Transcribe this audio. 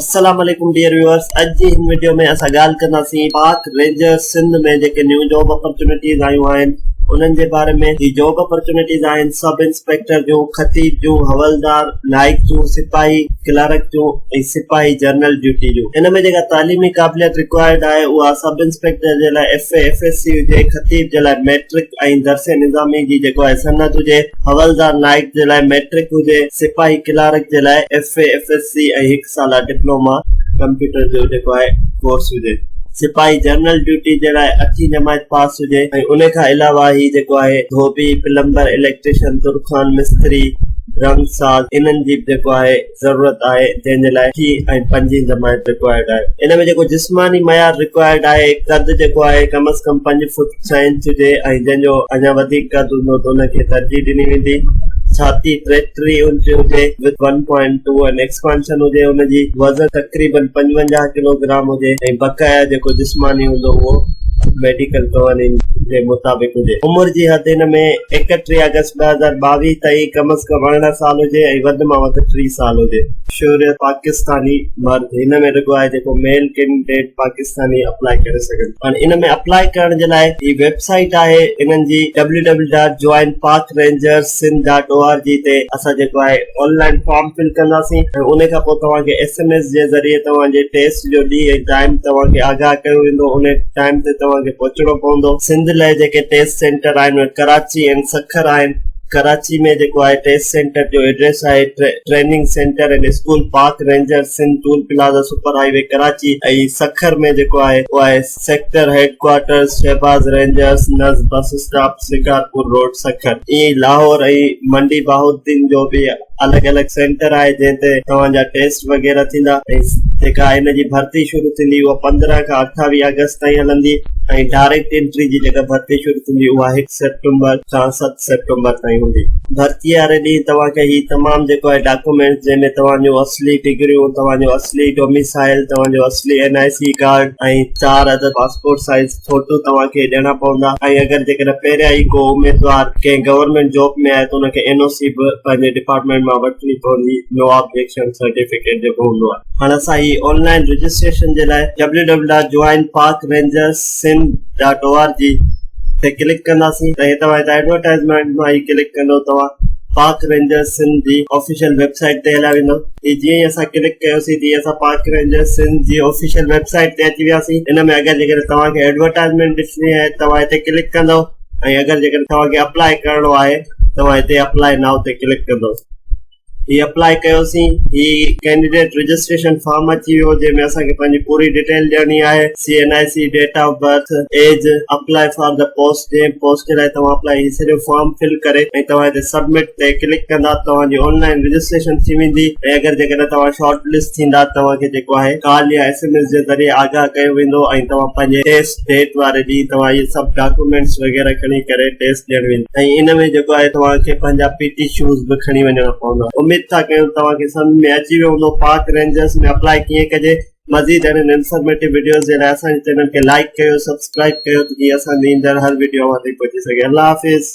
अस्सलाम वालेकुम dear viewers. आज जी इन वीडियो में असां ॻाल्हि कंदासीं पाक रेंजर्स सिंध में जेके न्यू जॉब अपॉर्चुनिटीज़ आयूं आहिनि उन्हनि जे बारे में। ही जॉब अपॉर्चुनिटीज़ आहिनि सब इंस्पेक्टर जूं, खतीब जूं, हवलदार, नाइक जूं, सिपाही क्लर्क जूं ऐं सिपाही जनरल ड्यूटी जूं। इन में जेका तालीमी क़ाबिलियत रिक्वायर्ड आहे उहा सब इंस्पेक्टर जे लाइ FA FSC हुजे, खतीब जे लाइ मैट्रिक ऐं दरसे निज़ामी जी जेको आहे सनद हुजे, हवलदार नाइक जे लाइ मैट्रिक हुजे, सिपाही क्लर्क जे लाइ FA FSC ऐं 1 साल डिप्लोमा कंप्यूटर जो जेको आहे कोर्स हुजे। सिपाही जनरल ड्यूटी जे लाइ 8वीं जमात पास हुजे ऐं उन खां अलावा ही जेको आहे धोबी, प्लम्बर, इलेक्ट्रिशियन, तुरखान, मिस्त्री, रंगसाज इन्हनि जी जेको आहे ज़रूरत आहे, जंहिंजे लाइ 8 ऐं 5 जमात रिक्वायर्ड आहे। इन में जेको जिस्मानी मयार रिक्वायर्ड आहे, कद जेको आहे कम अज कम 5 फुट 6 इंच हुजे ऐं जंहिंजो अञा वधीक कद हूंदो त उनखे तरजीह ॾिनी वेंदी। छाती 33 इंच हुजे विद 1.2 एंड एक्सपांशन हुजे, उनजी वज़न तकरीबन 55 किलोग्राम हुजे ऐं बकाया जेको जिस्मानी हूंदो उहो मेडिकल कवानीन जे मुताबिक हुजे। उम्र जी हद इन में 31 अगस्त 2022 ताईं कम अज कम 18 साल हुजे ऐं वध मां वध 3 साल हुजे। शौर्य पाकिस्तानी मर्द, हिन में रुगो आहे जेको मेल कैंडिडेट पाकिस्तानी अप्लाई करे सघनि। हाणे इन में अप्लाई करण जे लाइ ही वेबसाइट आहे इन्हनि जी www.joinparkrangersindh.org ते असां जेको आहे ऑनलाइन फॉर्म फिल कंदासीं ऐं उन खां पोइ तव्हांखे SMS जे ज़रिए तव्हांजे टेस्ट जो ॾींहुं ऐं टाइम तव्हांखे आगाह कयो वेंदो। उन टाइम ते तव्हांखे पहुचणो पवंदो। सिंध लाइ जेके टेस्ट सेंटर आहिनि कराची ऐं सखर आहिनि। कराची में जेको आहे टेस्ट सेंटर जो एड्रेस आहे training centre and school Pak ranger Sindh toll plaza super highway Karachi ऐं सखर में जेको आहे उहो आहे सेक्टर हेडक्वार्टर्स शहबाज रेंजर्स नज़ bus stop Shikarpur road Sukkur. ईअं लाहौर ऐं मंडी बहाउद्दीन जो बि अलॻि अलॻि सेंटर आहे जंहिं ते तव्हांजा टेस्ट वग़ैरह थींदा ऐं जेका हिन जी भर्ती शुरू थींदी उहा 15 खां 28 अगस्त ताईं हलंदी ऐं डायरेक्ट एंट्री जी जेका भर्ती शुरू थींदी उहा 1 सेप्टेम्बर खां 7 सेप्टेम्बर ताईं हूंदी। भर्ती वारे ॾींहुं तव्हांखे ही तमामु जेको आहे डॉक्यूमेंट्स जंहिंमें तव्हांजो असली डिग्रियूं, तव्हांजो असली डोमिसाइल, तव्हांजो असली NIC कार्ड ऐं 4 अदद पासपोर्ट साइज फोटो तव्हांखे ॾियणा पवंदा ऐं अगरि जेकॾहिं पहिरियां ई को उमेदवार कंहिं गवर्नमेंट जॉब में आहे त उनखे NOC बि पंहिंजे डिपार्टमेंट मां वठणी पवंदी, नो ऑब्जेक्शन सर्टिफिकेट जेको हूंदो आहे। हाणे असां ही ऑनलाइन रजिस्ट्रेशन जे लाइ www.joinparkrangersindh.org ते क्लिक कंदासीं त तव्हां हितां एडवर्टाइज़मेंट मां ही क्लिक कंदो तव्हां पाक रेंजर्स सिंध जी ऑफिशियल वेबसाइट ते हलिया वेंदो। जीअं ई असां क्लिक कयोसीं तीअं असां पाक रेंजर्स सिंध जी ऑफिशियल वेबसाइट ते अची वियासीं। इन में अगरि जेकॾहिं तव्हांखे एडवर्टाइज़मेंट ॾिसणी आहे तव्हां हिते क्लिक कंदो ऐं अगरि जेकॾहिं तव्हांखे अप्लाई करिणो आहे तव्हां हिते अप्लाई नाउ ते क्लिक कंदो। ही अप्लाई कयोसीं, ही कैंडिडेट रजिस्ट्रेशन फॉर्म अची वियो जंहिंमें असांखे पंहिंजी पूरी डिटेल ॾियणी आहे, CNIC, date of birth, age, apply for the post, जंहिं पोस्ट जे लाइ तव्हां अप्लाई ही सॼो फॉर्म फिल करे ऐं तव्हां हिते सबमिट ते क्लिक कंदा तव्हांजी ऑनलाइन रजिस्ट्रेशन थी वेंदी ऐं अगरि जेकॾहिं तव्हां शॉर्ट लिस्ट थींदा तव्हांखे जेको आहे कॉल या SMS जे ज़रिए आगाह कयो वेंदो ऐं तव्हां पंहिंजे टेस्ट डेट वारे ॾींहुं तव्हां इहे सभु डॉक्यूमेंट्स वग़ैरह खणी करे टेस्ट ॾियण वेंदी ऐं इन में जेको आहे तव्हांखे पंहिंजा PT शूज़ बि खणी वञणा पवंदा। उमेद था कयूं तव्हांखे सम्झ में अची वियो हूंदो पाक रेंजर्स में अप्लाई कीअं कजे। मज़ीद अहिड़नि इंफॉर्मेटिव वीडियोस जे लाइ असांजे चैनल खे लाइक कयो, सब्सक्राइब कयो त जीअं असांजी ईंदड़ हर वीडियो ताईं पहुची सघे। अल्लाह हाफ़िज़।